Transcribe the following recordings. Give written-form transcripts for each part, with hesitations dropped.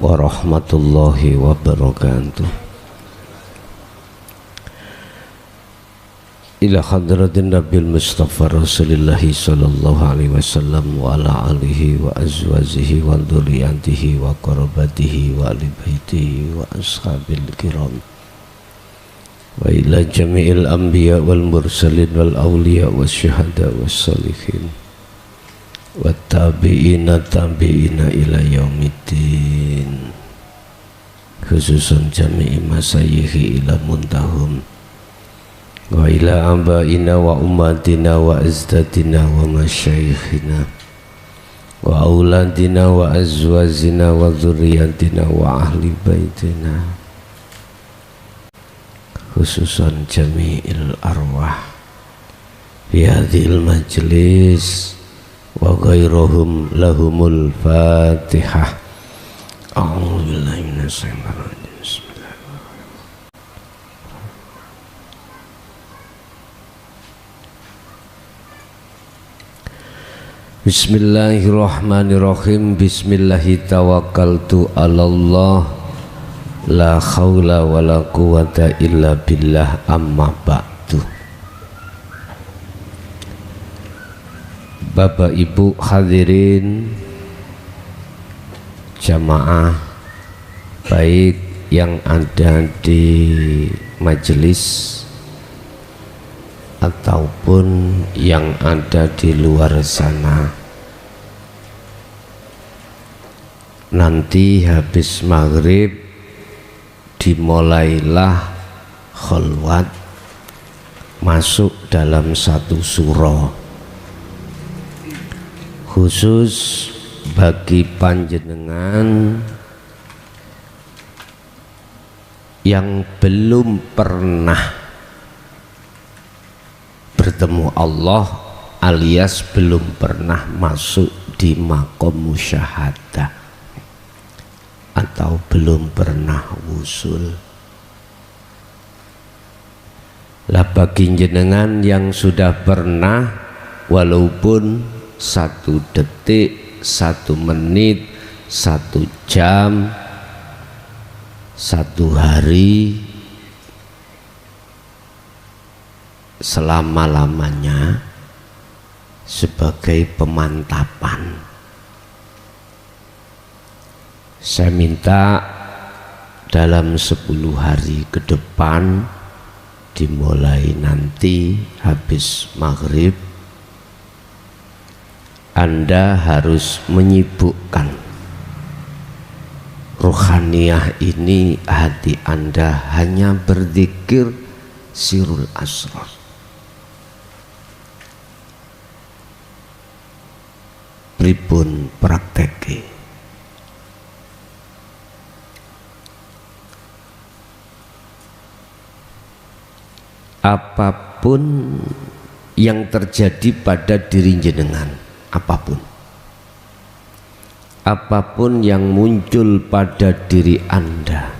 warahmatullahi wabarakatuh. Ila hadratin Nabil Mustafa Rasulillahi sallallahu alaihi wasallam wa ala alihi wa azwajihi wa dzurriyyatihi wa qarabatihi wa ahli baitihi wa ashabil kiram wa ila jami'il anbiya wal mursalin wal awliya was syuhada was salihin wa tabi'ina ila yaumiddin, khususan jami'i masayikhi ila muntahum wa ila abaina wa ummatina wa azdadina wa masyayikhina wa auladina wa azwazina wa dzurriyyatina wa ahli baitina, khususan jami'il arwah fi hadhil majlis wa ghairuhum lahumul fatihah. A'udzu billahi minasyaitonir rajim. Bismillahirrahmanirrahim. Bismillahi tawakkaltu alallah, la khawla wa la quwata illa billah, amma ba'du. Bapak Ibu hadirin jamaah, baik yang ada di majelis ataupun yang ada di luar sana, nanti habis maghrib dimulailah kholwat masuk dalam satu surah khusus bagi panjenengan yang belum pernah bertemu Allah alias belum pernah masuk di maqam musyahadah atau belum pernah wusul. Lah bagi jenengan yang sudah pernah, walaupun 1 detik, 1 menit, 1 jam, 1 hari, selama-lamanya sebagai pemantapan, saya minta dalam 10 hari ke depan, dimulai nanti habis maghrib, Anda harus menyibukkan ruhaniyah ini, hati Anda hanya berzikir sirul asrar. Pripun prakteke? Apapun yang terjadi pada diri jenengan, apapun yang muncul pada diri Anda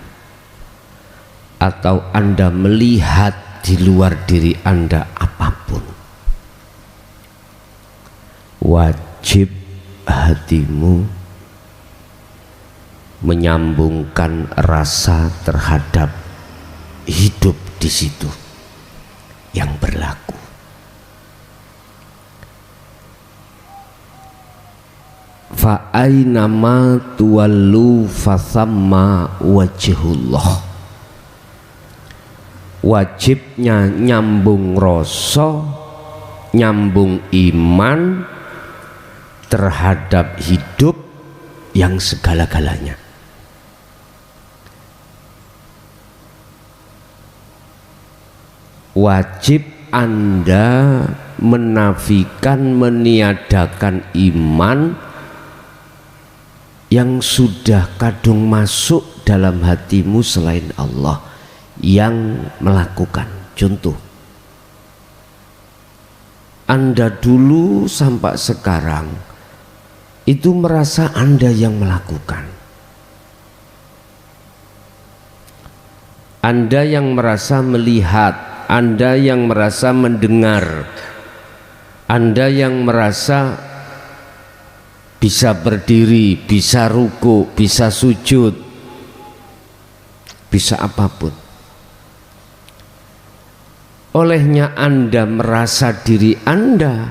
atau Anda melihat di luar diri Anda, apapun, wajib hatimu menyambungkan rasa terhadap hidup di situ yang berlaku. Fa ainama tuwallu fasamma wajhullah. Wajibnya nyambung rasa, nyambung iman terhadap hidup yang segala-galanya. Wajib Anda menafikan, meniadakan iman yang sudah kadung masuk dalam hatimu selain Allah yang melakukan. Contoh, Anda dulu sampai sekarang itu merasa Anda yang melakukan, Anda yang merasa melihat, Anda yang merasa mendengar, Anda yang merasa bisa berdiri, bisa ruku, bisa sujud, bisa apapun. Olehnya Anda merasa diri Anda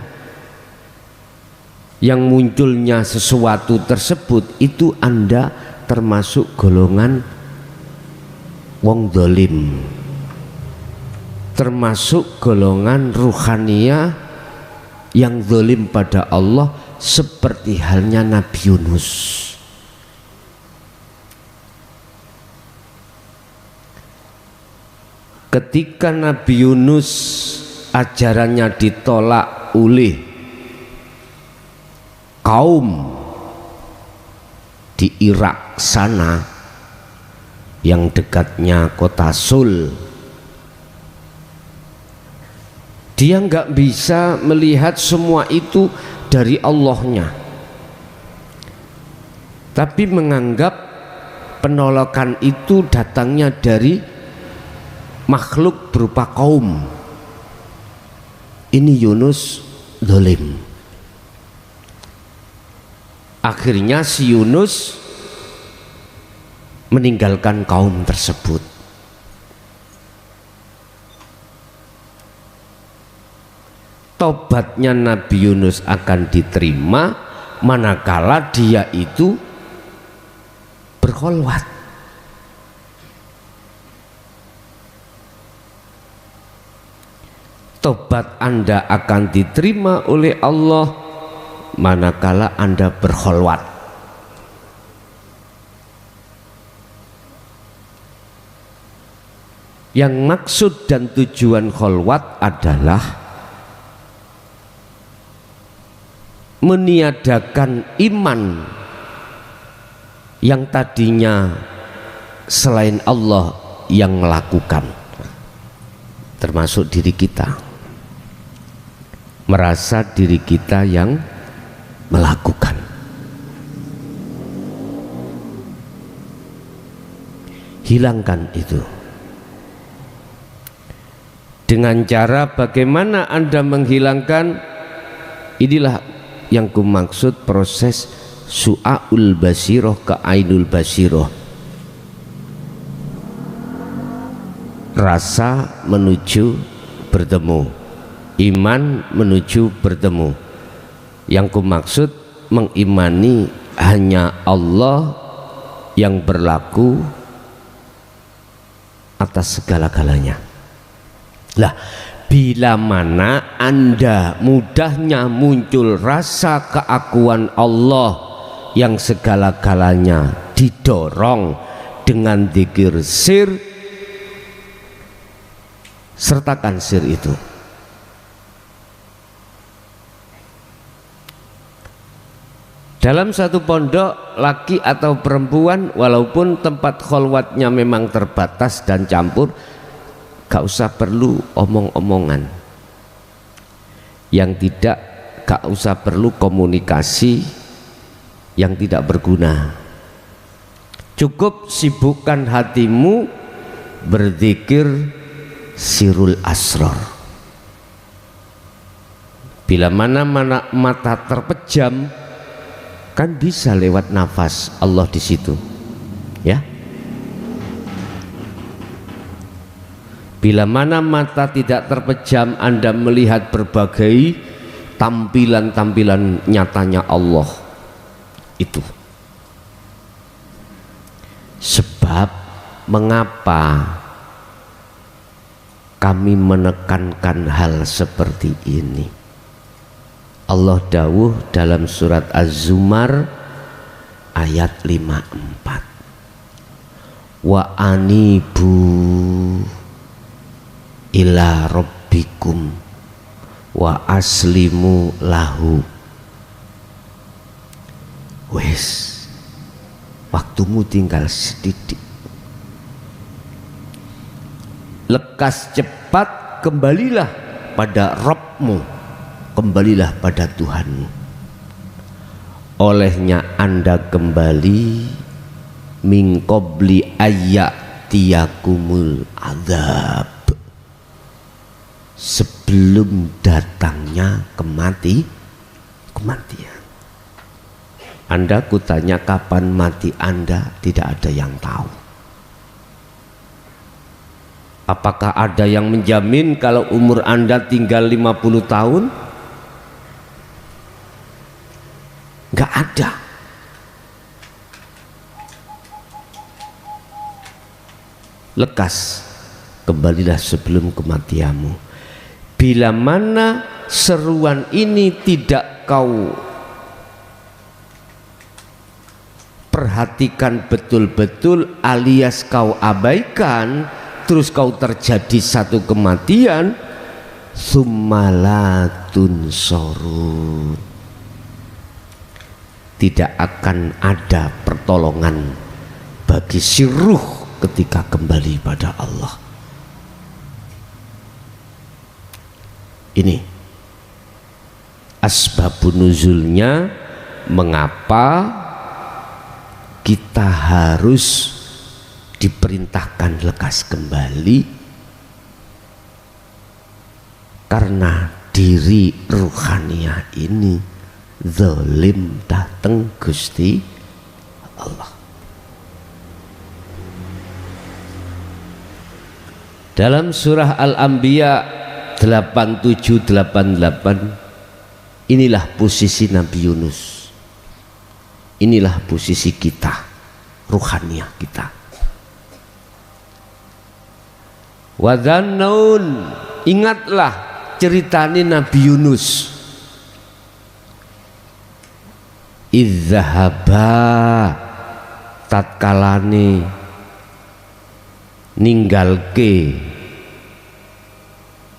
yang munculnya sesuatu tersebut, itu Anda termasuk golongan wong dolim, termasuk golongan ruhaniyah yang dolim pada Allah, seperti halnya Nabi Yunus. Ketika Nabi Yunus ajarannya ditolak oleh kaum di Irak sana yang dekatnya kota Sul, dia nggak bisa melihat semua itu dari Allahnya, tapi menganggap penolakan itu datangnya dari makhluk berupa kaum. Ini Yunus zalim. Akhirnya si Yunus meninggalkan kaum tersebut. Tobatnya Nabi Yunus akan diterima manakala dia itu berkholwat. Tobat Anda akan diterima oleh Allah manakala Anda berkholwat. Yang maksud dan tujuan kholwat adalah meniadakan iman yang tadinya selain Allah yang melakukan, termasuk diri kita. Merasa diri kita yang melakukan. Hilangkan itu. Dengan cara bagaimana Anda menghilangkan, inilah yang kumaksud proses su'aul basiroh ke ainul basiroh. Rasa menuju bertemu, iman menuju bertemu. Yang kumaksud mengimani hanya Allah yang berlaku atas segala-galanya. Lah, bila mana Anda mudahnya muncul rasa keakuan Allah yang segala-galanya didorong dengan dzikir sir, sertakan sir itu. Dalam satu pondok, laki atau perempuan, walaupun tempat kholwatnya memang terbatas dan campur, gak usah perlu omong-omongan. Yang tidak, gak usah perlu komunikasi yang tidak berguna. Cukup sibukkan hatimu berzikir sirul asror. Bila mana mata terpejam, kan bisa lewat nafas Allah di situ, ya. Bila mana mata tidak terpejam, Anda melihat berbagai tampilan-tampilan nyatanya Allah itu. Sebab mengapa kami menekankan hal seperti ini? Allah dawuh dalam surat Az-Zumar ayat 54, wa anibu ila rabbikum wa aslimu lahu. Wes, waktumu tinggal sedikit, lekas cepat kembalilah pada Rabbmu, kembalilah pada Tuhanmu. Olehnya Anda kembali min qabli ayyatiyakumul adzab, sebelum datangnya kematian. Anda kutanya kapan mati Anda, tidak ada yang tahu. Apakah ada yang menjamin kalau umur Anda tinggal 50 tahun? Enggak ada. Lekas, kembalilah sebelum kematianmu. Bila mana seruan ini tidak kau perhatikan betul-betul alias kau abaikan, terus kau terjadi satu kematian, summalatun sorun, tidak akan ada pertolongan bagi si ruh ketika kembali pada Allah. Ini asbabun nuzulnya, mengapa kita harus diperintahkan lekas kembali, karena diri ruhaniah ini zalim dateng Gusti Allah. Dalam surah Al-Anbiya 87-88, inilah posisi Nabi Yunus, inilah posisi kita, ruhaniah kita. Wadhannaun, ingatlah ceritanya Nabi Yunus. Idzahaba, tatkalane ninggalke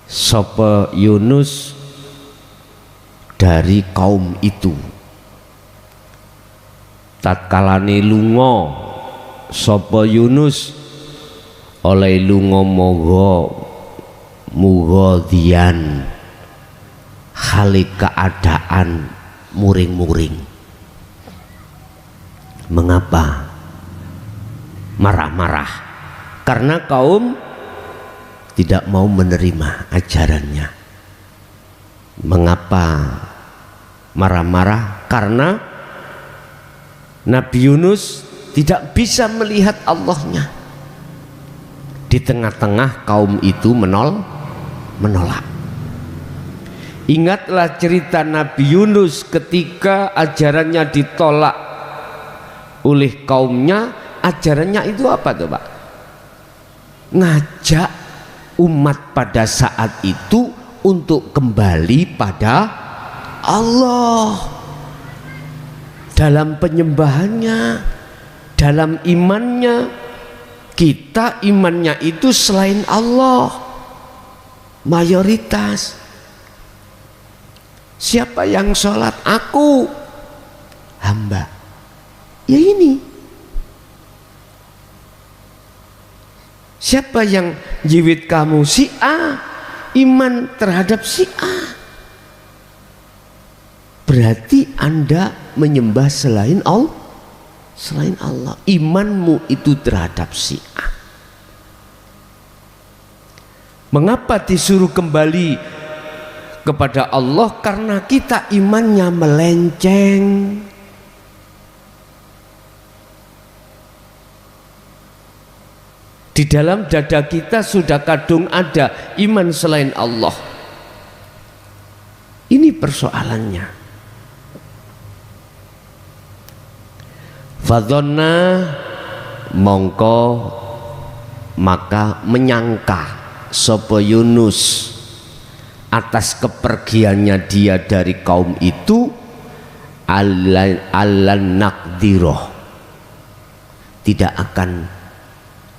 sapa Yunus dari kaum itu. Tatkalane lunga sapa Yunus oleh lunga mughadiyan, hale keadaan muring-muring. Mengapa marah-marah? Karena kaum tidak mau menerima ajarannya. Mengapa marah-marah? Karena Nabi Yunus tidak bisa melihat Allahnya. Di tengah-tengah kaum itu menolak. Ingatlah cerita Nabi Yunus ketika ajarannya ditolak oleh kaumnya. Ajarannya itu apa tuh Pak? Ngajak umat pada saat itu untuk kembali pada Allah dalam penyembahannya, dalam imannya. Kita imannya itu selain Allah mayoritas. Siapa yang sholat? Aku, hamba. Ya ini. Siapa yang jiwit kamu? Si A. Iman terhadap si A. Berarti Anda menyembah selain Allah. Selain Allah, imanmu itu terhadap si A. Mengapa disuruh kembali kepada Allah? Karena kita imannya melenceng. Di dalam dada kita sudah kadung ada iman selain Allah. Ini persoalannya. Fadhonna, mongko maka menyangka sapa Yunus atas kepergiannya dia dari kaum itu, alan naqdiroh, tidak akan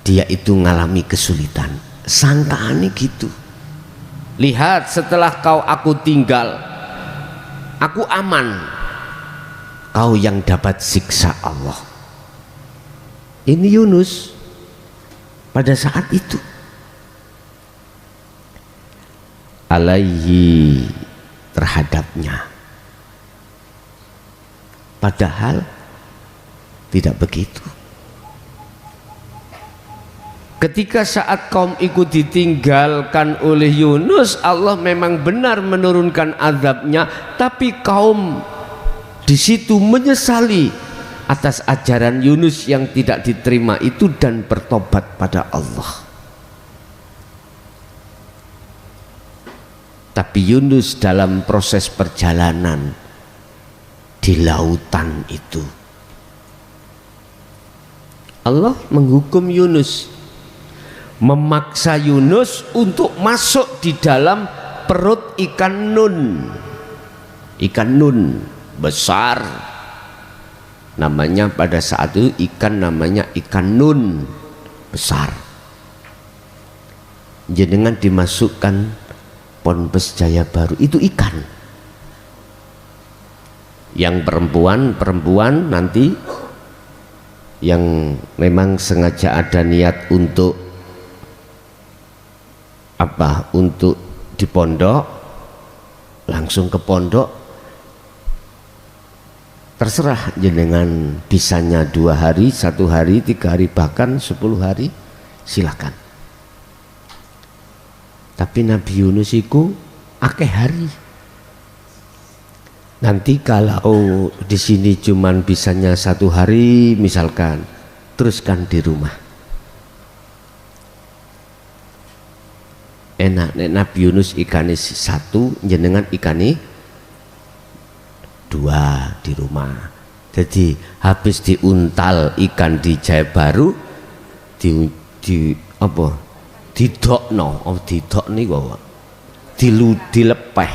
dia itu ngalami kesulitan. Sangkaannya gitu. Lihat, setelah aku tinggal, aku aman. Kau yang dapat siksa Allah. Ini Yunus pada saat itu. Alaihi, terhadapnya. Padahal tidak begitu. Ketika saat kaum ikut ditinggalkan oleh Yunus, Allah memang benar menurunkan azabnya, tapi kaum di situ menyesali atas ajaran Yunus yang tidak diterima itu dan bertobat pada Allah. Tapi Yunus dalam proses perjalanan di lautan itu, Allah menghukum Yunus, memaksa Yunus untuk masuk di dalam perut ikan nun. Ikan nun besar, namanya pada saat itu ikan namanya ikan nun besar. Jenengan dimasukkan Ponpes Jaya Baru itu ikan. Yang perempuan nanti yang memang sengaja ada niat untuk apa? Untuk di pondok, langsung ke pondok, terserah jenengan, bisanya 2 hari, 1 hari, 3 hari, bahkan 10 hari, silakan. Tapi Nabi Yunus itu akeh hari. Nanti kalau di sini cuman bisanya 1 hari misalkan, teruskan di rumah. Enak nek Nabi Yunus ikane 1, jenengan ikane 2 di rumah. Jadi habis diuntal ikan di Jaya Baru, di apa? Didokno, didok niku dilepeh,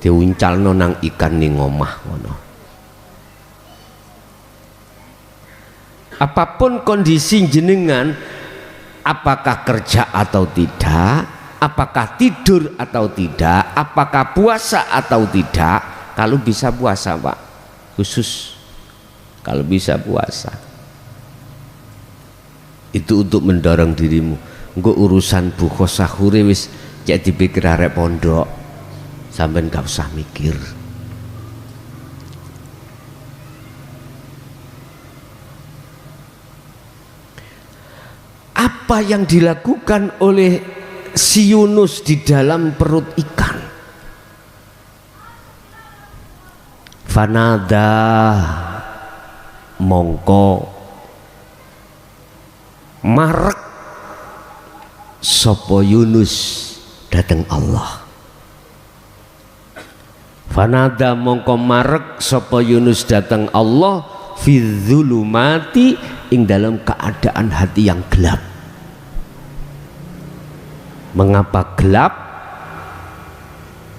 diuncalno nang ikan ning omah ngono. Apapun kondisi jenengan, apakah kerja atau tidak, apakah tidur atau tidak, apakah puasa atau tidak, kalau bisa puasa Pak, khusus kalau bisa puasa. Itu untuk mendorong dirimu. Engko urusan buka sahure wis cek dipikir arek pondok, sampean gak usah mikir. Apa yang dilakukan oleh si Yunus di dalam perut ikan? Fanada, mongko marek sopo Yunus dateng Allah. Fanada mongko marek sopo Yunus dateng Allah fi dzulumati, ing dalam keadaan hati yang gelap. Mengapa gelap?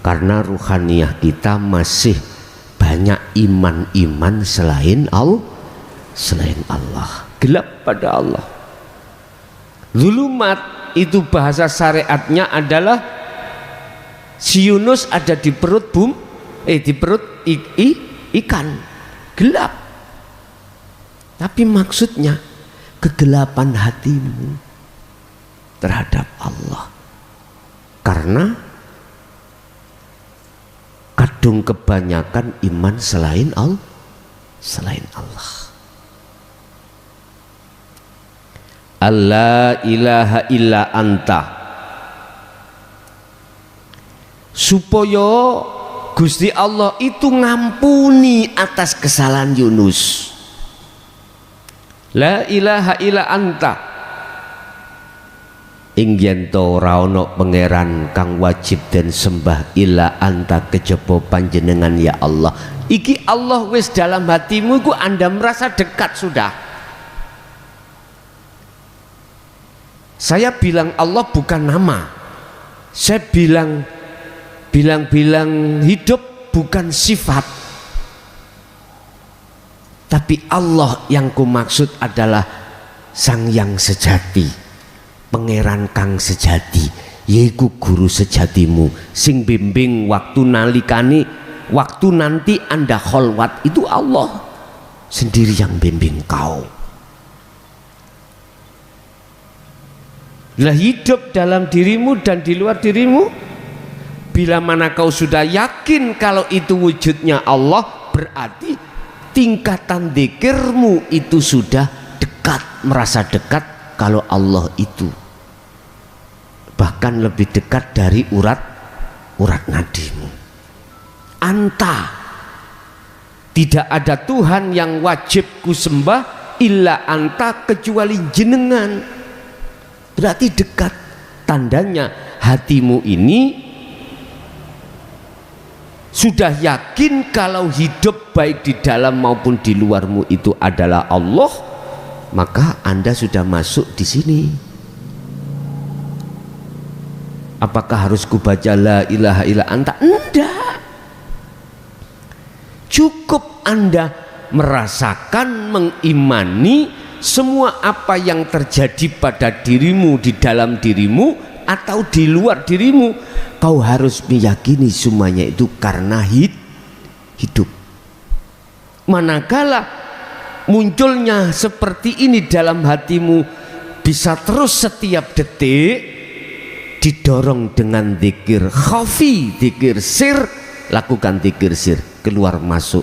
Karena ruhaniyah kita masih banyak iman-iman selain Allah. Gelap pada Allah. Zulumat itu bahasa syariatnya adalah si Yunus ada di perut ikan, gelap. Tapi maksudnya kegelapan hatimu terhadap Allah, karena kadung kebanyakan iman selain Allah. Allah ilaha illa anta, supaya Gusti Allah itu ngampuni atas kesalahan Yunus. La ilaha illa anta, ing yen to ora ana pangeran kang wajib den sembah illa anta kejaba panjenengan ya Allah. Iki Allah wis dalam hatimu ku, Anda merasa dekat sudah. Saya bilang Allah bukan nama, saya bilang hidup bukan sifat, tapi Allah yang ku maksud adalah Sang Yang sejati, pangeran kang sejati, yaiku guru sejatimu sing bimbing waktu nalikani, waktu nanti Anda kholwat, itu Allah sendiri yang bimbing kau. Lah hidup dalam dirimu dan di luar dirimu, bila mana kau sudah yakin kalau itu wujudnya Allah, berarti tingkatan dzikirmu itu sudah dekat, merasa dekat kalau Allah itu bahkan lebih dekat dari urat nadimu. Anta Tidak ada Tuhan yang wajib ku sembah illa anta, kecuali jenengan. Berarti dekat. Tandanya hatimu ini sudah yakin kalau hidup baik di dalam maupun di luarmu itu adalah Allah, maka Anda sudah masuk di sini. Apakah harus kubaca la ilaha illa anta? Enggak. Cukup Anda merasakan, mengimani semua apa yang terjadi pada dirimu, di dalam dirimu atau di luar dirimu, kau harus meyakini semuanya itu karena hidup. Manakala munculnya seperti ini dalam hatimu, bisa terus setiap detik didorong dengan zikir khafi, zikir sir. Lakukan zikir sir, keluar masuk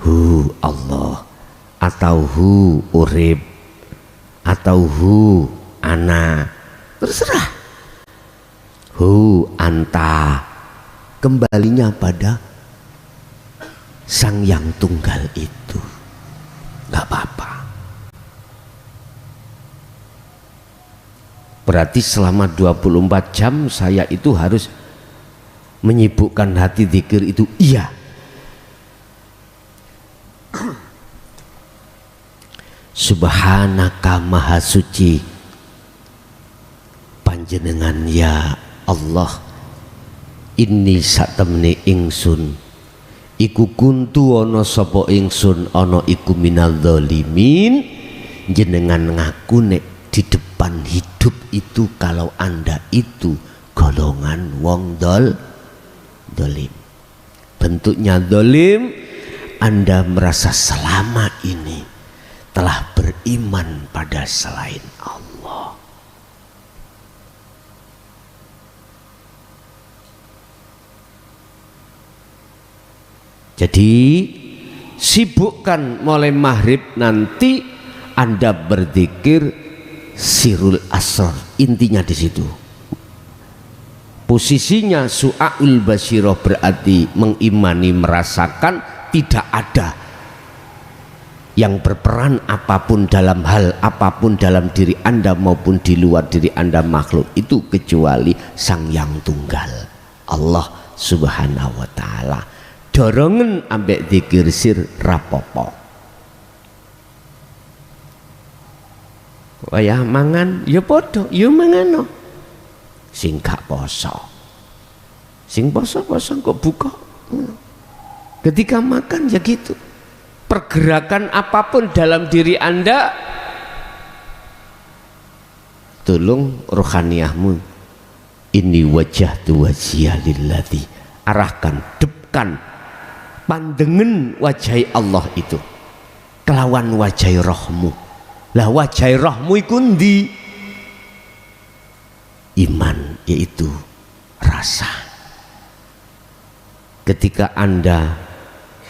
hu Allah, atau hu urib, atau hu ana, terserah. Hu anta, kembalinya pada Sang Yang Tunggal itu, nggak apa-apa. Berarti selama 24 jam saya itu harus menyibukkan hati zikir itu, iya. Subhanaka maha suci panjenengan ya Allah, inni satemne ingsun iku kuntu ana sapa ingsun ana iku minal zalimin. Jenengan ngaku nek di depan hidup itu kalau Anda itu golongan wong dolim. Bentuknya dolim, Anda merasa selama ini telah beriman pada selain Allah. Jadi sibukkan mulai maghrib nanti Anda berzikir sirul asrar, intinya di situ. Posisinya su'aul basyirah, berarti mengimani, merasakan tidak ada yang berperan apapun dalam hal apapun dalam diri Anda maupun di luar diri Anda makhluk itu kecuali Sang Yang Tunggal, Allah Subhanahu wa Ta'ala. Dorongan ambek zikir sir rapopo. Wayah mangan ya podo, ya mangano. Sing gak poso, sing poso kok buka. Ketika makan ya gitu. Pergerakan apapun dalam diri Anda, tolong rohaniyahmu ini wajah tu wajhiya lilladzi, arahkan, depkan pandengen wajah Allah itu kelawan wajah rohmu. Lah wajah rohmu iku ndi? Iman, yaitu rasa. Ketika Anda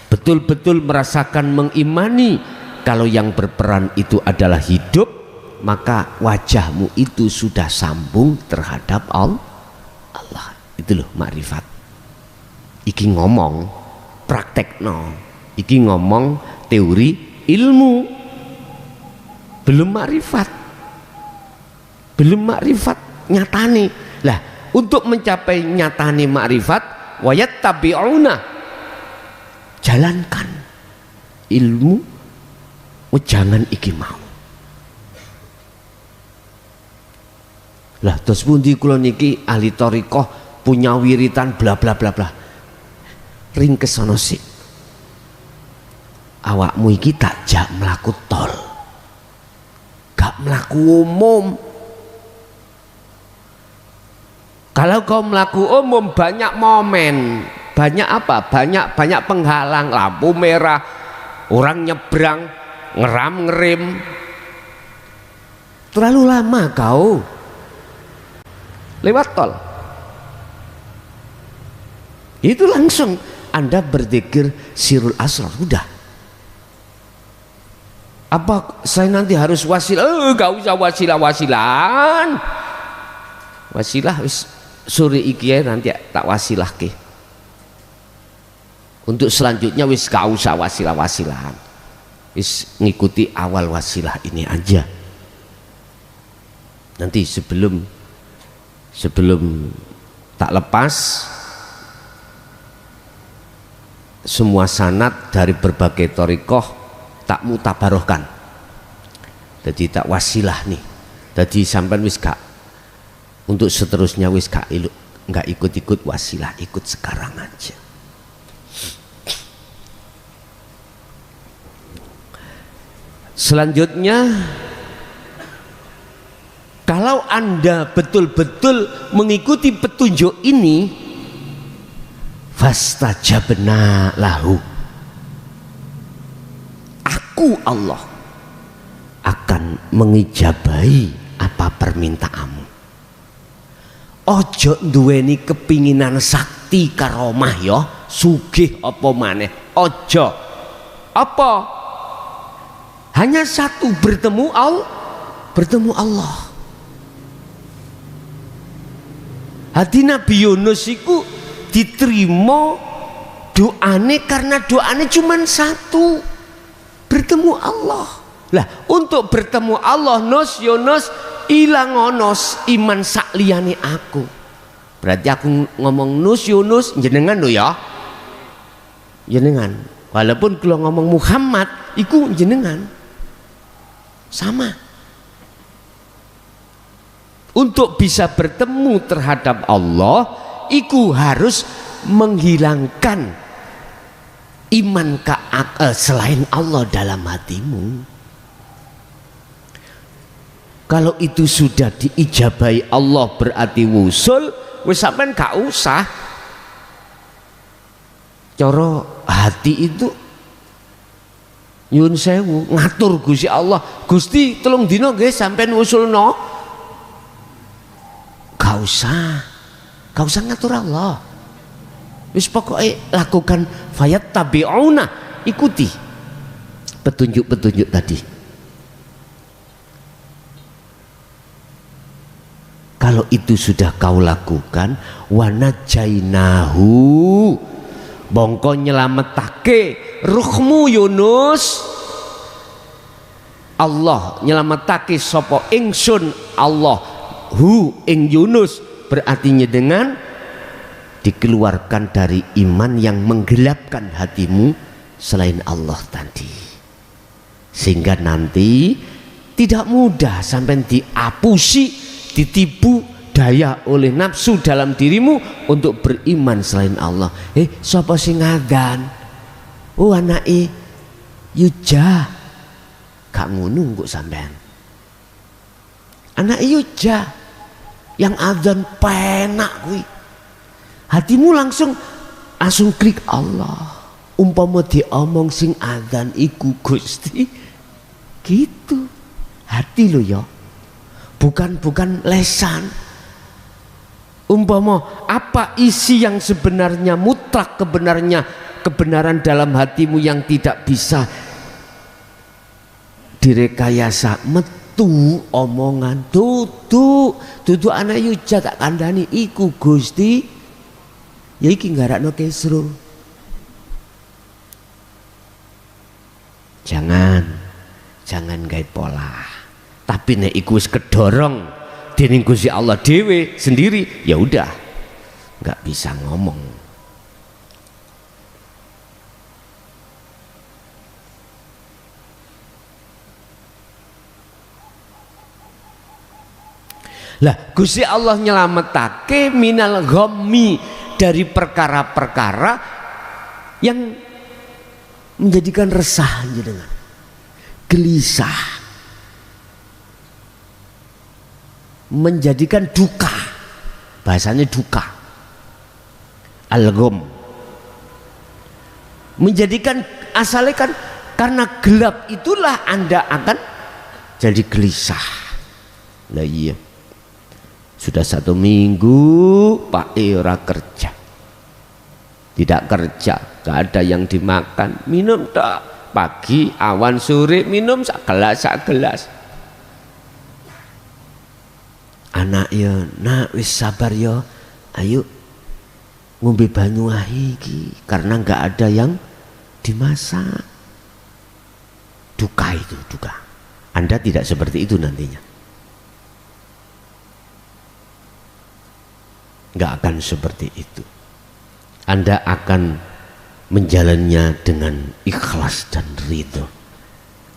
betul-betul merasakan, mengimani kalau yang berperan itu adalah hidup, maka wajahmu itu sudah sambung terhadap Allah. Itu loh makrifat. Iki ngomong praktekno, iki ngomong teori ilmu, belum makrifat, belum makrifat nyatane. Lah untuk mencapai nyatane makrifat, wayat tabi'una, jalankan ilmu, jangan iki mau. Lah terus pundi kula niki ahli thariqah punya wiritan bla bla bla bla. Ringkes ana sik. Awakmu iki tak jak mlaku tol. Gak mlaku umum. Kalau kau melaku umum banyak momen, banyak apa? Banyak penghalang, lampu merah, orang nyebrang, ngeram-ngerim. Terlalu lama kau lewat tol. Itu langsung Anda berzikir sirul asrar, udah. Apa saya nanti harus wasilah? Gak usah wasilah-wasilan. Wasilah wis sore iki nanti tak wasilah ke. Untuk selanjutnya wis gak usah wasilah-wasilahan, wis ngikuti awal wasilah ini aja. Nanti sebelum tak lepas, semua sanad dari berbagai thariqah tak mutabarohkan, jadi tak wasilah nih. Jadi sampai wis gak, untuk seterusnya wis gak ikut-ikut wasilah, ikut sekarang aja. Selanjutnya, kalau Anda betul-betul mengikuti petunjuk ini, fastajabna lahu, aku Allah akan mengijabahi apa permintaanmu. Ojo duweni kepinginan sakti karomah ya, sugih apa maneh, ojo. Apa? Hanya satu, bertemu Allah. Hati Nabi Yunus itu diterima doane karena doane cuma satu, bertemu Allah. Lah untuk bertemu Allah, Yunus ilang onos iman sakliyane aku. Berarti aku ngomong Yunus jenengan lo ya, jenengan. Walaupun kalau ngomong Muhammad iku jenengan sama. Untuk bisa bertemu terhadap Allah iku harus menghilangkan iman selain Allah dalam hatimu. Kalau itu sudah diijabahi Allah berarti wusul, wis sampean gak usah coro hati itu nyuwun sewu ngatur Gusti Allah, Gusti telung dina nggih sampean wusulno. Gak usah ngatur Allah, wis pokoknya lakukan fayat tabi'una, ikuti petunjuk-petunjuk tadi. Kalau itu sudah kau lakukan, wanajainahu, bongko nyelametake ruhmu Yunus, Allah nyelametake sopo ingsun Allah hu ing Yunus, berarti dengan dikeluarkan dari iman yang menggelapkan hatimu selain Allah tadi, sehingga nanti tidak mudah sampai diapusi, ditipu daya oleh nafsu dalam dirimu untuk beriman selain Allah. Sapa sing ngadan? Oh anake Yuja, gak ngono kok sampean. Anak Yuja yang adzan penak kuwi, hatimu langsung klik Allah. Umpama diomong sing adzan iku Gusti, gitu hati lo ya, bukan lesan. Umpama apa isi yang sebenarnya mutlak, kebenaran dalam hatimu yang tidak bisa direkayasa, metu omongan tutu anak Yuja tak kandani iku Gusti, ya iki nggarakno kesro. Jangan gawe pola, tapi nek iku wis kedorong dening Gusti Allah dhewe sendiri, ya udah nggak bisa ngomong. Lah Gusti Allah nyelametake minal ghammi, dari perkara-perkara yang menjadikan resah jenengan, gelisah, menjadikan duka, bahasanya duka, al-gham, menjadikan asalnya kan karena gelap itulah Anda akan jadi gelisah. Lah iya, sudah 1 minggu Pak ora kerja, tidak kerja, gak ada yang dimakan, minum tak, pagi awan sore minum sak gelas. Anak ya nak wis sabar ya, ayo ngombe banyu ae iki karena nggak ada yang dimasak. Duka itu, duka. Anda tidak seperti itu nantinya. Nggak akan seperti itu. Anda akan menjalannya dengan ikhlas dan ridho.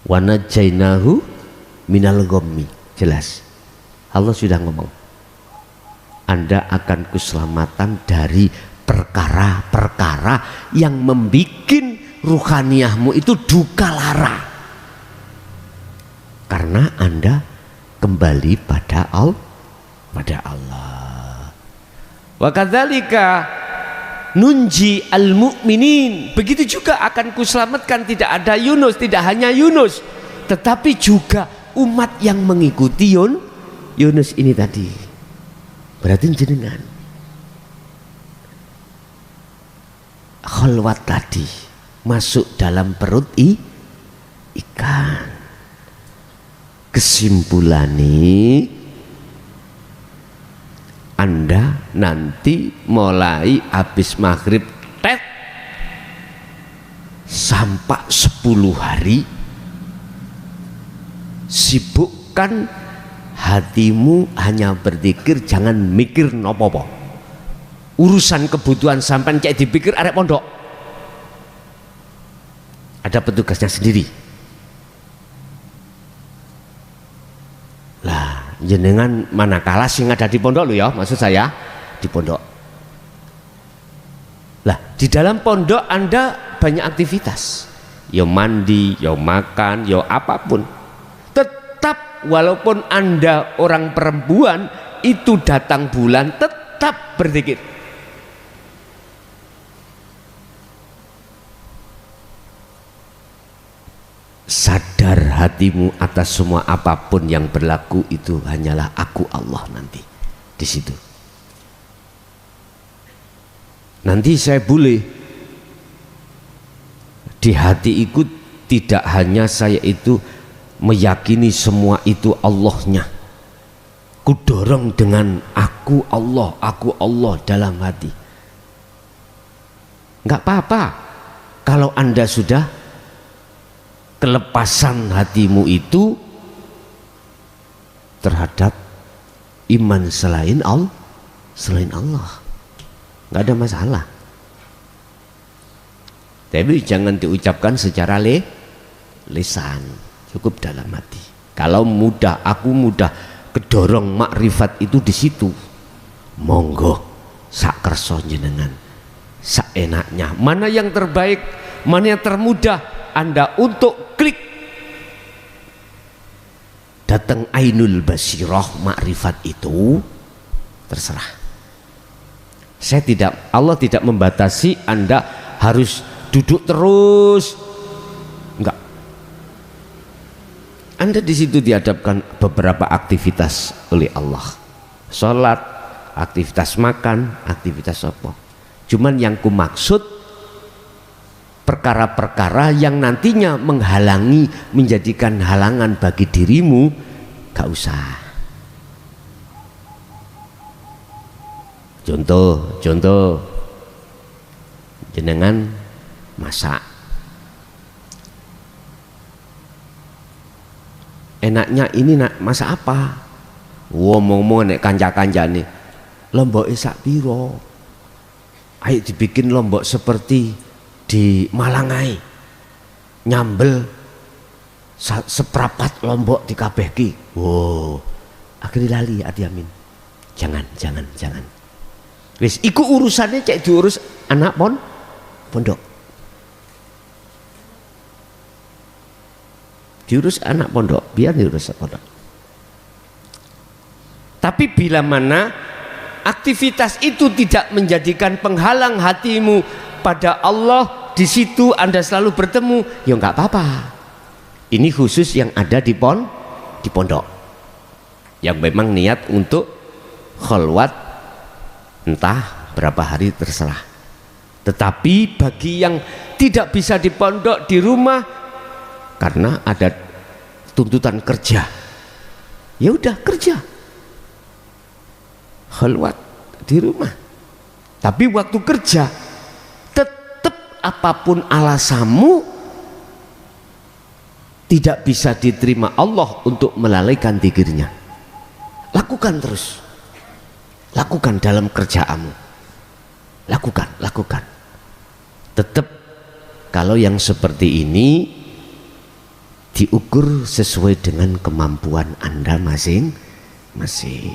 Wa najainahu minal ghammi. Jelas. Allah sudah ngomong. Anda akan keselamatan dari perkara-perkara yang membikin ruhaniyahmu itu duka lara. Karena Anda kembali pada Allah. Wa kadzalika nunji al-mu'minin. Begitu juga akan kuselamatkan, tidak ada Yunus, tidak hanya Yunus, tetapi juga umat yang mengikuti Yunus ini tadi. Berarti jenengan khalwat tadi masuk dalam perut ikan. Kesimpulannya Anda nanti mulai habis maghrib sampai 10 hari sibukkan hatimu hanya berzikir, jangan mikir nopo-nopo. Urusan kebutuhan sampai cek dipikir arek pondok. Ada petugasnya sendiri. Lah, jenengan manakala sing ada di pondok lo ya, maksud saya di pondok. Lah, di dalam pondok Anda banyak aktivitas. Yo mandi, yo makan, yo apapun. Tetap walaupun Anda orang perempuan itu datang bulan tetap berzikir. Sadar hatimu atas semua apapun yang berlaku itu hanyalah aku Allah nanti di situ. Nanti saya boleh di hati ikut tidak hanya saya itu meyakini semua itu Allahnya. Kudorong dengan aku Allah dalam hati. Enggak apa-apa kalau Anda sudah kelepasan hatimu itu terhadap iman selain Allah, nggak ada masalah. Tapi jangan diucapkan secara lisan, cukup dalam hati. Kalau aku mudah kedorong makrifat itu di situ, monggo sak kerso jenengan, sak enaknya. Mana yang terbaik, mana yang termudah Anda untuk klik datang ainul basirah makrifat itu, terserah. Allah tidak membatasi Anda harus duduk terus, enggak. Anda di situ dihadapkan beberapa aktivitas oleh Allah, sholat, aktivitas makan, aktivitas apa. Cuman yang ku maksud perkara-perkara yang nantinya menghalangi, menjadikan halangan bagi dirimu, gak usah. Contoh jenengan masak, enaknya ini masak apa? Ngomong-ngomong nek kanca-kancane lombok sak piro, ayo dibikin lombok seperti di Malangai, nyambel seprapat lombok di kabehki. Wow, akhirnya lali ati amin. Jangan. Wis, iku urusannya cek diurus anak pondok. Diurus anak pondok, biar diurus pondok. Tapi bila mana aktivitas itu tidak menjadikan penghalang hatimu pada Allah, di situ Anda selalu bertemu, ya nggak apa-apa. Ini khusus yang ada di pondok, yang memang niat untuk khalwat entah berapa hari terserah. Tetapi bagi yang tidak bisa di pondok, di rumah karena ada tuntutan kerja, ya udah kerja, khalwat di rumah. Tapi waktu kerja tetap apapun alasanmu tidak bisa diterima Allah untuk melalaikan zikirnya. Lakukan terus, lakukan dalam kerjaanmu, lakukan. Tetap kalau yang seperti ini diukur sesuai dengan kemampuan Anda masing-masing.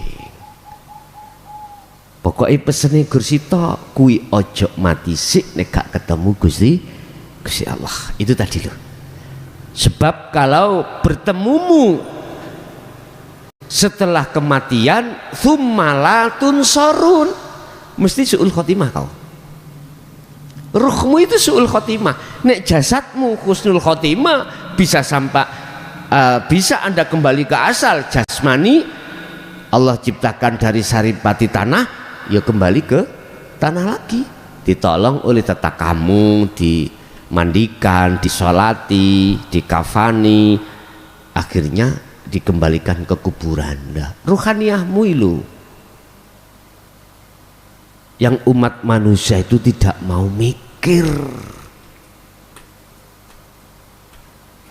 Pokoknya pesennya Gursito kui ojo mati sik nek gak ketemu Gusti Allah. Itu tadi loh. Sebab kalau bertemumu setelah kematian tsummalatun sorun, mesti su'ul khotimah kau. Ruhmu itu su'ul khotimah. Nek jasadmu husnul khotimah, bisa sampai bisa Anda kembali ke asal jasmani. Allah ciptakan dari saripati tanah, ya kembali ke tanah lagi, ditolong oleh tetakamu, dimandikan, disolati, dikafani, akhirnya dikembalikan ke kuburan. Ruhaniyahmu itu yang umat manusia itu tidak mau mikir.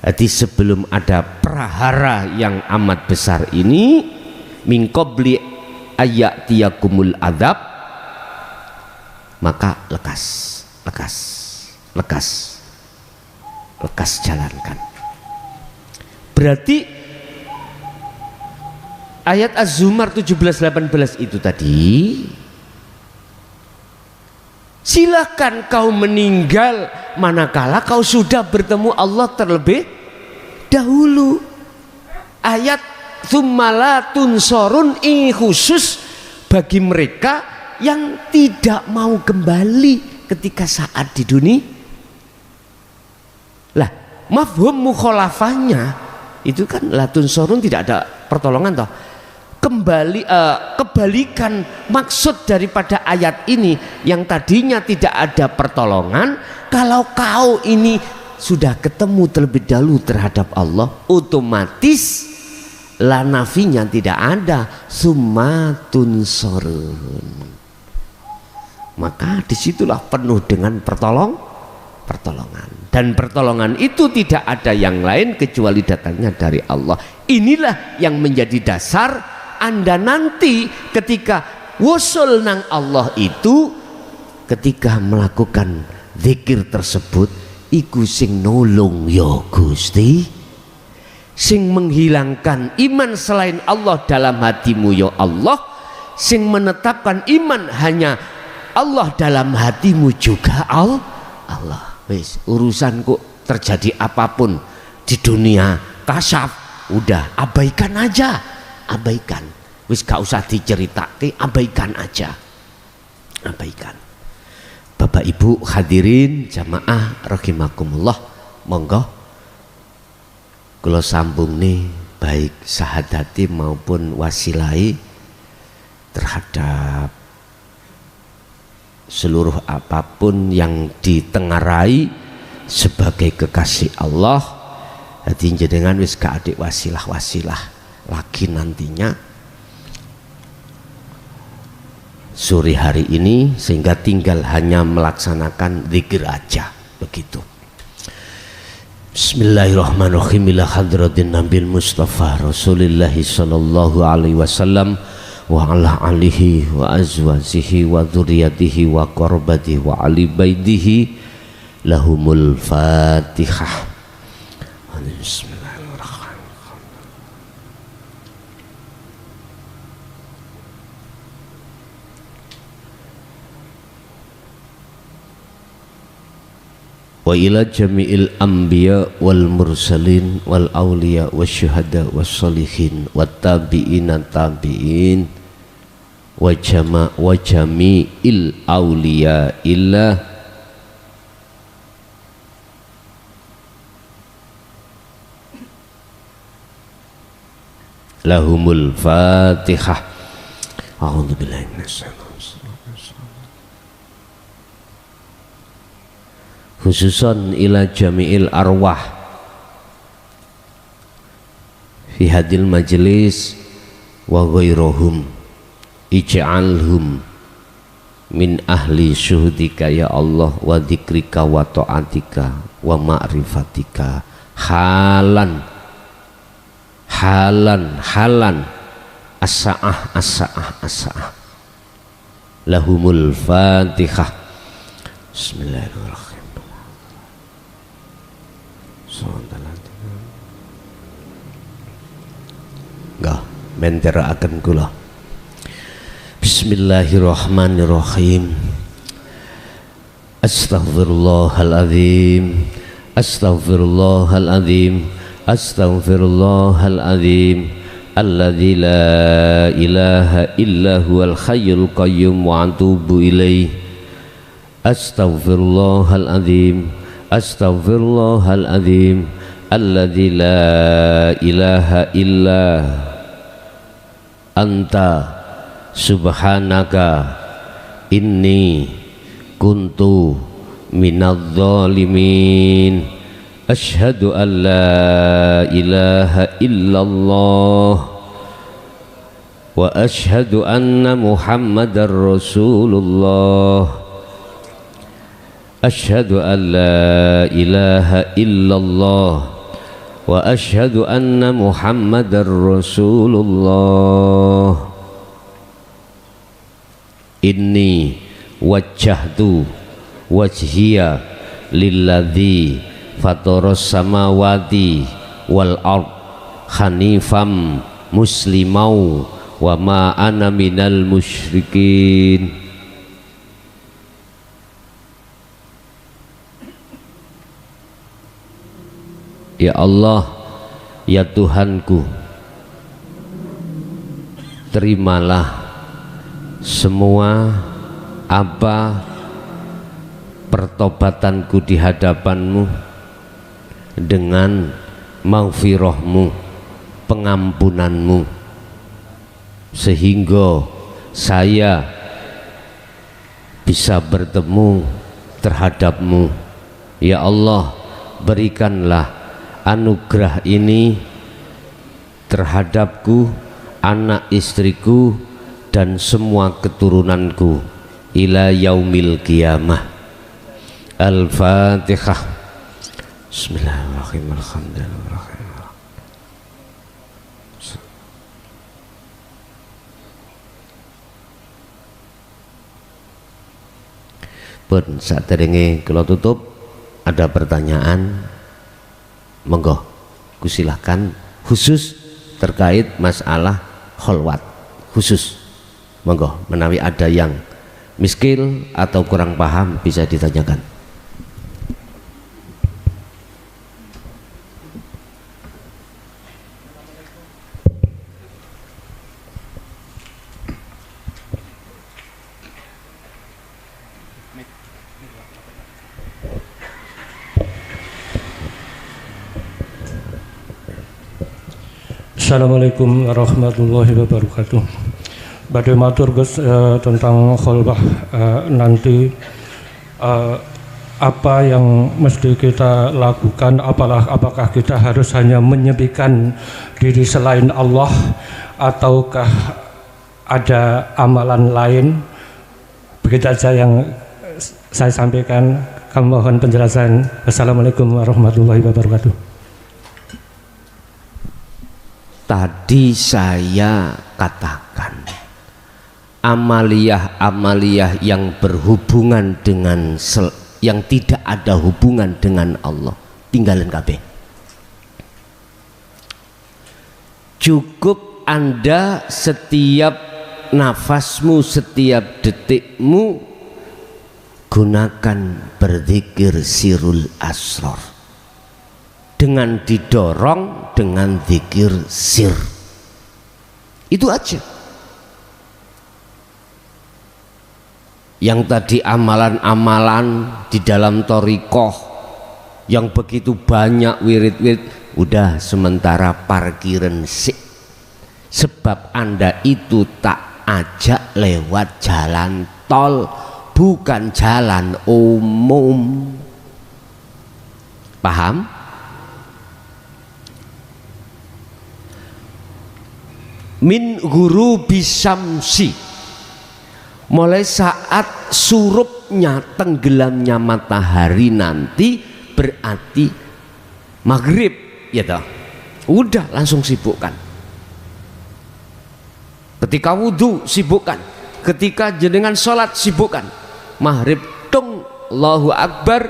Jadi sebelum ada prahara yang amat besar ini, min qabli ayyatiyakumul adzab, maka lekas jalankan. Berarti ayat Az-Zumar 17-18 itu tadi, silakan kau meninggal manakala kau sudah bertemu Allah terlebih dahulu. Ayat tsummalatun sorun ini khusus bagi mereka yang tidak mau kembali ketika saat di dunia. Lah, mafhum mukhalafahnya itu kan latun sorun, tidak ada pertolongan toh. Kebalikan maksud daripada ayat ini yang tadinya tidak ada pertolongan, kalau kau ini sudah ketemu terlebih dahulu terhadap Allah, otomatis lanafinya tidak ada, summatun sorun. Maka disitulah penuh dengan pertolongan, dan pertolongan itu tidak ada yang lain kecuali datangnya dari Allah. Inilah yang menjadi dasar Anda nanti ketika wusul nang Allah itu, ketika melakukan zikir tersebut, iku sing nolong ya Gusti, sing menghilangkan iman selain Allah dalam hatimu ya Allah, sing menetapkan iman hanya Allah dalam hatimu juga Allah. Wis, urusanku terjadi apapun di dunia kasyaf, udah abaikan aja, abaikan. Wis gak usah diceritake, abaikan aja, abaikan. Bapak Ibu hadirin jamaah rahimakumullah, monggo kula sambung nih baik sahadati maupun wasilai terhadap seluruh apapun yang ditengarai sebagai kekasih Allah. Jadi jenengan wis gak adik wasilah-wasilah lagi nantinya sore hari ini, sehingga tinggal hanya melaksanakan zikir aja begitu. Bismillahirrahmanirrahim. Ila hadratin Nabil Mustafa Rasulillah sallallahu alaihi wasallam wa ala alihi wa azwajihi wa dzurriyyatihi wa qarbatihi wa ali baitihi lahumul Fatihah. Bismillahirrahmanirrahim. Wa ila jami'il anbiya wal mursalin wal awliya wasyuhada wassalihin wat tabi'ina tabi'in wa jami'il awliya illa lahumul Fatihah. A'udzubillahi minasyaitonir khususan ila jami'il arwah fi hadil majlis wa ghairuhum ij'alhum min ahli syuhudika ya Allah wa dzikrika wa ta'atika wa ma'rifatika halan as-sa'ah lahumul fatihah. Bismillahirrahmanirrahim. Enggak menteraaken kula. Bismillahirrahmanirrahim. Astaghfirullahaladzim, astaghfirullahaladzim, astaghfirullahaladzim, alladzi la ilaha illa huwal hayyul qayyum wa atubu ilaih. Astaghfirullahaladzim, astaghfirullahaladzim, alladzi la ilaha illa anta subhanaka inni kuntu minadh dhalimin. Asyhadu an la ilaha illallah wa asyhadu anna muhammadar rasulullah. Asyhadu an la ilaha illallah wa asyhadu anna muhammadar rasulullah. Inni wajjahtu wajhiya lilladzi fataras samawati wal ard hanifam muslimau wa ma ana minal musyrikin. Ya Allah, ya Tuhanku, terimalah semua apa pertobatanku di hadapanmu dengan maghfirahmu, pengampunanmu, sehingga saya bisa bertemu terhadapmu. Ya Allah, berikanlah anugerah ini terhadapku, anak istriku, dan semua keturunanku ila yaumil qiyamah. Al-Fatihah. Bismillahirrahmanirrahim. Alhamdulillah. Pun saderenge kula tutup, ada pertanyaan, monggo kusilahkan, khusus terkait masalah kholwat khusus. Monggo, menawi ada yang miskil atau kurang paham bisa ditanyakan. Assalamualaikum warahmatullahi wabarakatuh. Badai matur Gus tentang kholwah nanti apa yang mesti kita lakukan, apakah kita harus hanya menyebikan diri selain Allah ataukah ada amalan lain? Begitu saja yang saya sampaikan, kami mohon penjelasan. Assalamualaikum warahmatullahi wabarakatuh. Tadi saya katakan amaliyah-amaliyah yang berhubungan dengan yang tidak ada hubungan dengan Allah tinggalin kabeh. Cukup Anda setiap nafasmu, setiap detikmu gunakan berzikir sirul asrar dengan didorong dengan zikir sir. Itu aja. Yang tadi amalan-amalan di dalam thariqah yang begitu banyak wirid-wirid, udah sementara parkiran sik. Sebab Anda itu tak ajak lewat jalan tol, bukan jalan umum. Paham? Min ghurubi syamsi Mulai saat surupnya, tenggelamnya matahari nanti berarti maghrib, ya toh. Udah langsung sibukkan. Ketika wudhu sibukkan, ketika jenengan sholat sibukkan. Maghrib tung, Allahu Akbar,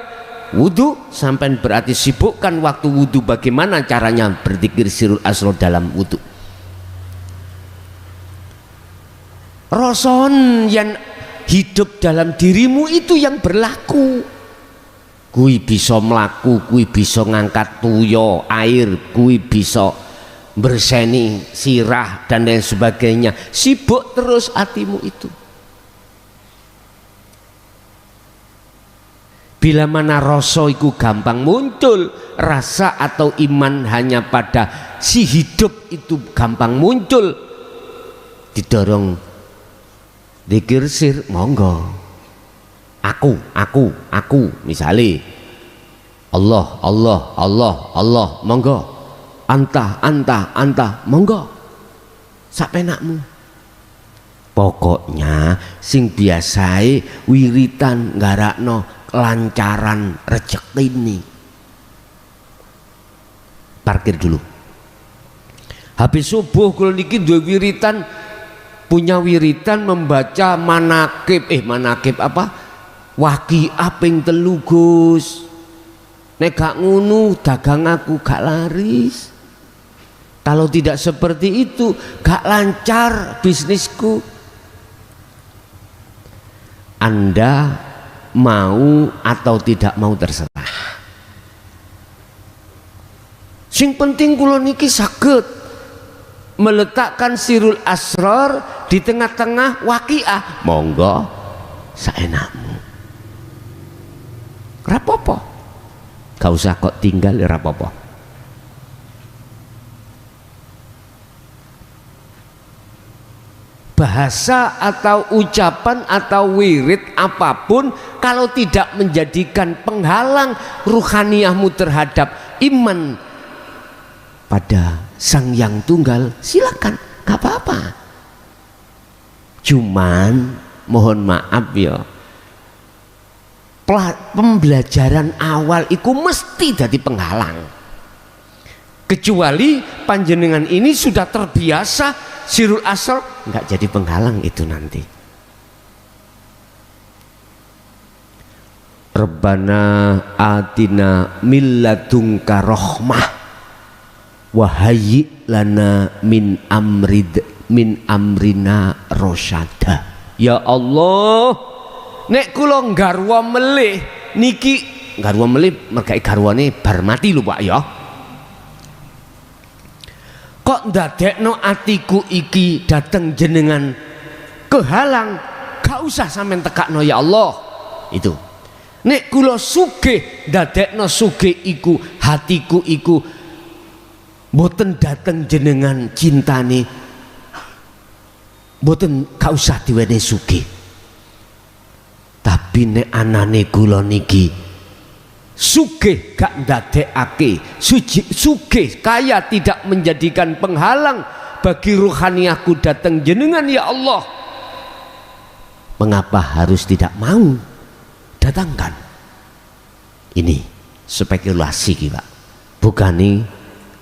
wudhu sampai berarti sibukkan waktu wudhu. Bagaimana caranya berzikir sirul asrar dalam wudhu? Rason yang hidup dalam dirimu itu yang berlaku. Kui bisa melaku, kui bisa ngangkat tuyo air, kui bisa berseni sirah dan lain sebagainya. Sibuk terus hatimu itu. Bila mana rasa itu gampang muncul, rasa atau iman hanya pada si hidup itu gampang muncul, didorong zikir sir, monggo. Aku misalnya Allah, monggo. Anta, monggo. Sapenakmu. Pokoknya sing biasai wiritan nggarakno kelancaran rezeki ini. Parkir dulu. Habis subuh kalau niki dua wiritan, punya wiritan membaca manakib apa? Waqiah ping 3 Gus. Nek gak ngunu dagang aku gak laris. Kalau tidak seperti itu gak lancar bisnisku. Anda mau atau tidak mau terserah. Sing penting kula niki saged meletakkan sirul asrar di tengah-tengah waqiah. Monggo saenakmu. Rapopo, gak usah kok tinggal rapopo. Bahasa atau ucapan atau wirid apapun kalau tidak menjadikan penghalang ruhaniyahmu terhadap iman pada Sang Yang Tunggal, silakan, gak apa-apa. Cuman mohon maaf ya, pembelajaran awal itu mesti jadi penghalang. Kecuali panjenengan ini sudah terbiasa sirul asrar, nggak jadi penghalang itu nanti. Rabbana atina milladunka rahmah wa hayyi lana min amrina rosyada. Ya Allah, nek kula garwa melih niki, garwa melih mergai garwane bar mati lho Pak ya. Kok ndadekno atiku iki dateng jenengan kehalang, gak usah sampean tekakno ya Allah. Itu. Nek kula sugih ndadekno sugih iku hatiku iku mboten dateng jenengan cintane, mboten gak usah diwenehi sugih. Tapi nek anane kula niki sugih gak ndadekake, sugih kaya tidak menjadikan penghalang bagi ruhaniyahku datang jenengan ya Allah, mengapa harus tidak mau datangkan? Ini spekulasi kita, bukan nih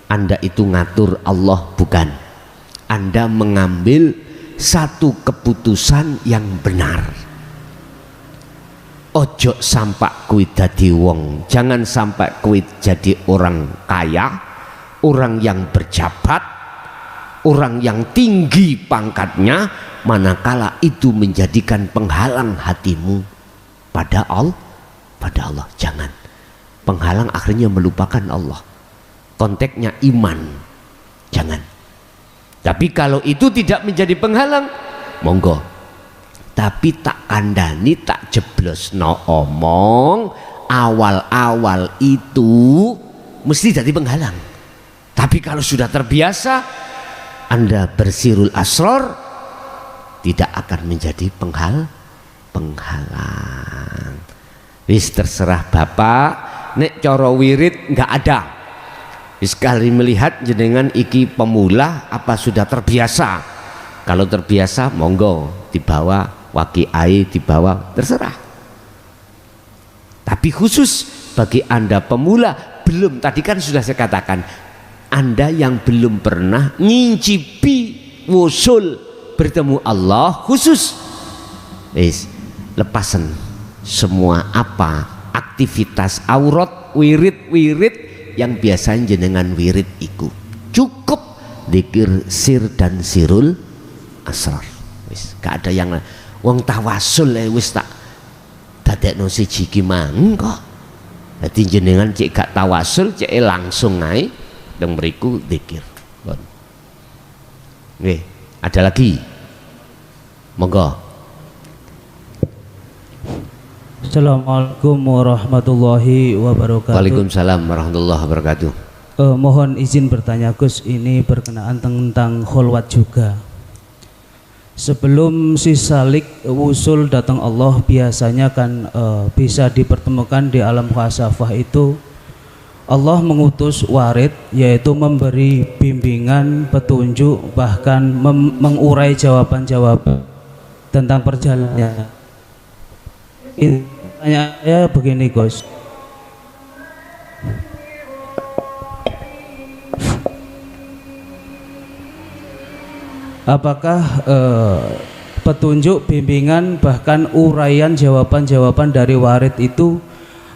Anda itu ngatur Allah, bukan. Anda mengambil satu keputusan yang benar. Ojo sampai kuwi dadi wong, jangan sampai kuwi jadi orang kaya, orang yang berjabat, orang yang tinggi pangkatnya, manakala itu menjadikan penghalang hatimu pada Allah. Jangan. Penghalang akhirnya melupakan Allah. Konteksnya iman. Jangan. Tapi kalau itu tidak menjadi penghalang, monggo. Tapi tak kandani, tak jeblos no omong, awal-awal itu mesti jadi penghalang. Tapi kalau sudah terbiasa Anda bersirul asrar, tidak akan menjadi penghalang. Wis terserah Bapak, nek coro wirid nggak ada. Sekali melihat jenengan iki pemula apa sudah terbiasa. Kalau terbiasa monggo dibawa waqi'ai di bawah, terserah. Tapi khusus bagi Anda pemula, belum, tadi kan sudah saya katakan, Anda yang belum pernah ngincipi wusul bertemu Allah, khusus lepasan semua apa aktivitas aurat, wirid yang biasanya jenengan wirid iku, cukup dzikir sir dan sirul asrar. Wis gak ada yang wong tawasul wis tak dadekno siji ki mang kok. Dadi jenengan cek gak tawasul, cek langsung ae teng mriku dzikir. Nggih, ada lagi. Monggo. Assalamualaikum warahmatullahi wabarakatuh. Waalaikumsalam warahmatullahi wabarakatuh. Mohon izin bertanya Gus, ini berkenaan tentang kholwat juga. Sebelum si salik wusul datang Allah, biasanya kan bisa dipertemukan di alam khasafah itu. Allah mengutus warid, yaitu memberi bimbingan, petunjuk, bahkan mengurai jawaban-jawaban tentang perjalanannya. Tanya begini Gus, apakah petunjuk, bimbingan, bahkan uraian jawaban-jawaban dari warid itu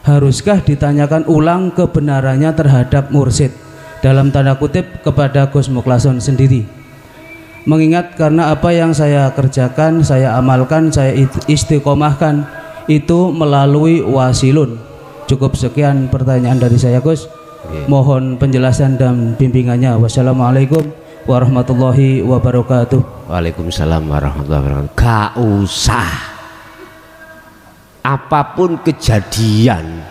haruskah ditanyakan ulang kebenarannya terhadap mursyid, dalam tanda kutip kepada Gus Mukhlason sendiri? Mengingat karena apa yang saya kerjakan, saya amalkan, saya istiqomahkan itu melalui wasilun. Cukup sekian pertanyaan dari saya Gus. Mohon penjelasan dan bimbingannya. Wassalamualaikum warahmatullahi wabarakatuh. Waalaikumsalam warahmatullahi wabarakatuh. Gak usah, apapun kejadian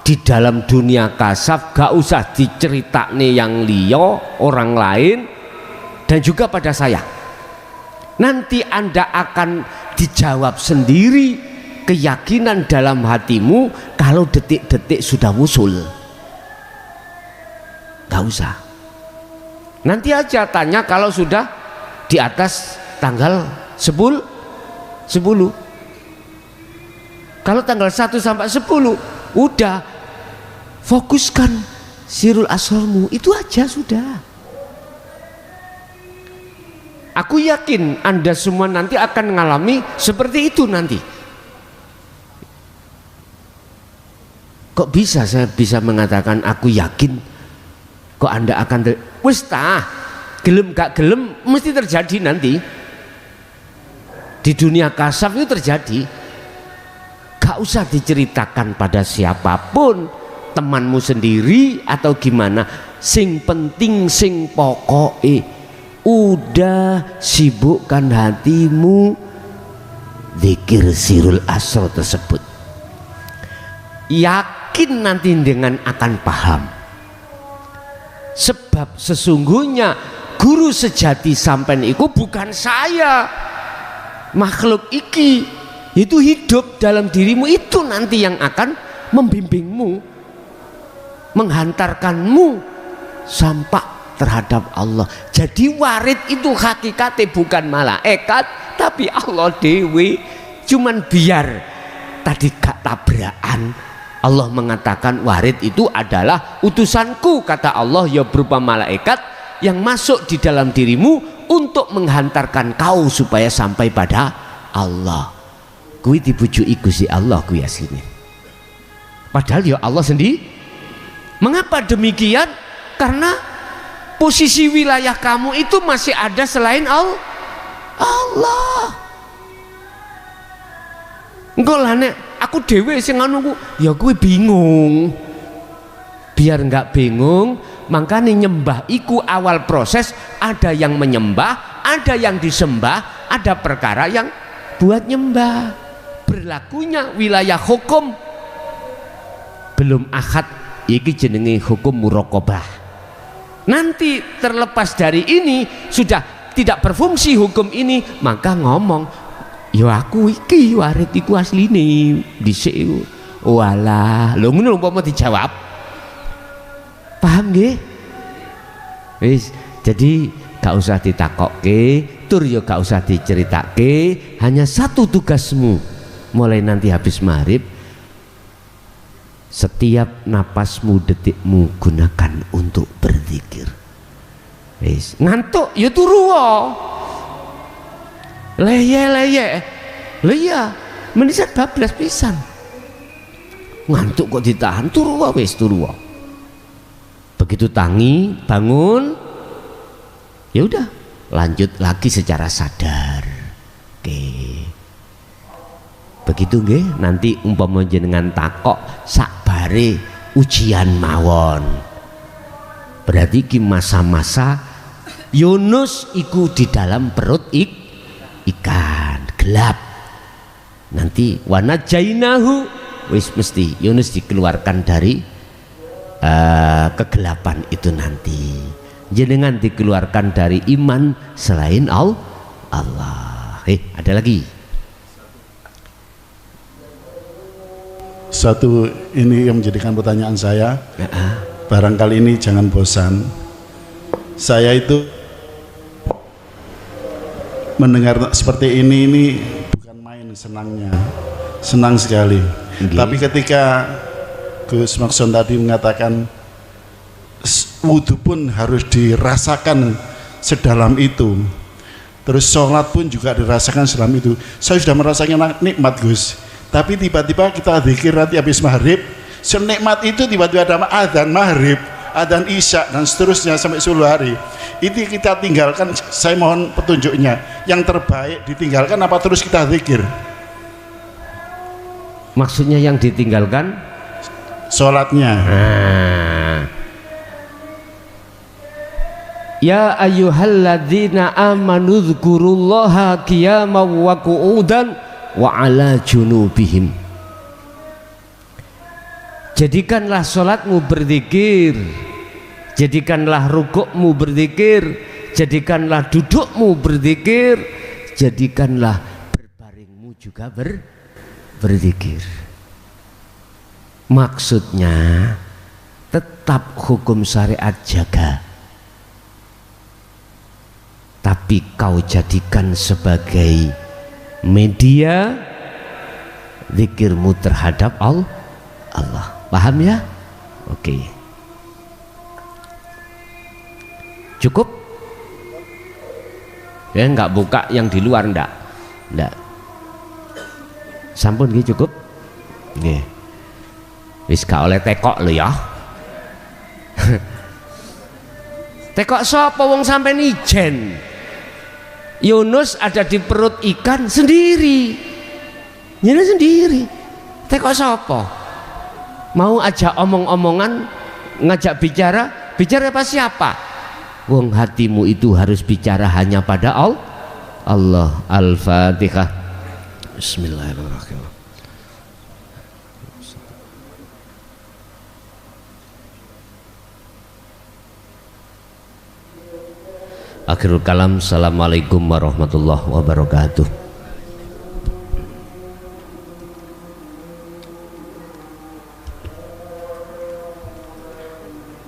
di dalam dunia kasaf gak usah diceritakne yang liya, orang lain, dan juga pada saya. Nanti Anda akan dijawab sendiri keyakinan dalam hatimu kalau detik-detik sudah wusul. Gak usah, nanti aja tanya kalau sudah di atas tanggal 10. Kalau tanggal 1 sampai 10 udah fokuskan sirul asrarmu, itu aja sudah. Aku yakin Anda semua nanti akan mengalami seperti itu nanti. Kok bisa saya bisa mengatakan aku yakin? Kok Anda akan wis tah, gelem gak gelem mesti terjadi nanti. Di dunia kasaf itu terjadi. Gak usah diceritakan pada siapapun, temanmu sendiri atau gimana. Sing penting, sing pokoke, udah sibukkan hatimu zikir sirul asrar tersebut. Yakin nanti dengan akan paham. Sebab sesungguhnya guru sejati sampean iku bukan saya, makhluk iki itu hidup dalam dirimu, itu nanti yang akan membimbingmu, menghantarkanmu sampai terhadap Allah. Jadi warid itu hakikatnya bukan malaikat tapi Allah dewi. Cuman biar tadi gak tabrakan, Allah mengatakan warid itu adalah utusanku, kata Allah, ya berupa malaikat yang masuk di dalam dirimu untuk menghantarkan kau supaya sampai pada Allah. Kui dibujuki Gusti Allah kui asline. Padahal ya Allah sendiri. Mengapa demikian? Karena posisi wilayah kamu itu masih ada selain Allah. Engko lah nek aku dhewe sing anu ya kuwi bingung. Biar enggak bingung, makanya nyembah iku awal proses ada yang menyembah, ada yang disembah, ada perkara yang buat nyembah. Berlakunya wilayah hukum belum akad, iki jenenge hukum muraqabah. Nanti terlepas dari ini sudah tidak berfungsi hukum ini, maka ngomong ya aku iki warid iku asline dhisik iku. Walah, lho ngono umpama dijawab. Paham nggih? Wis, jadi gak usah ditakokke, tur yo gak usah diceritake, hanya satu tugasmu mulai nanti habis maghrib, setiap napasmu, detikmu gunakan untuk berzikir. Wis ngantuk ya turu wae. Leye iya menisan bablas pisan. Ngantuk kok ditahan, turu wae wis, turu wae. Begitu tangi bangun, ya udah lanjut lagi secara sadar. Oke. Begitu nggih, nanti umpama jenengan takok sakbare ujian mawon. Berarti ki masa-masa Yunus iku di dalam perut ikan gelap. Nanti wanajainahu, wis mesti Yunus dikeluarkan dari kegelapan itu nanti. Jenengan dikeluarkan dari iman selain Allah. Ada lagi. Satu ini yang menjadikan pertanyaan saya. Barangkali ini jangan bosan. Saya itu mendengar seperti ini bukan main senangnya, senang sekali. Tapi ketika Gus Makson tadi mengatakan wudhu pun harus dirasakan sedalam itu, terus sholat pun juga dirasakan sedalam itu. Saya sudah merasakan nikmat Gus, tapi tiba-tiba kita zikir nanti habis maghrib, senikmat itu tiba-tiba ada adzan maghrib, adzan isya dan seterusnya sampai 10 hari. Itu kita tinggalkan. Saya mohon petunjuknya, yang terbaik ditinggalkan apa terus kita zikir? Maksudnya yang ditinggalkan sholatnya. Ya ayyuhalladzina amanu dzkurullaha qiyaman wa qu'udan wa ala junubihim. Jadikanlah sholatmu berzikir, jadikanlah rukukmu berzikir, jadikanlah dudukmu berzikir, jadikanlah berbaringmu juga berzikir. Maksudnya tetap hukum syariat jaga, tapi kau jadikan sebagai media zikirmu terhadap Allah. Paham ya? Oke. Cukup? Ya nggak buka yang di luar ndak? Sampun nggih cukup? Nggih. Wis gak oleh tekok lho ya. Tekok sapa wong sampean ijen? Yunus ada di perut ikan sendiri. Nyene sendiri. Tekok sapa? Mau ajak omong-omongan, ngajak bicara apa siapa? Wong hatimu itu harus bicara hanya pada Allah. Al-Fatihah. Bismillahirrahmanirrahim. Akhirul kalam. Assalamualaikum warahmatullahi wabarakatuh.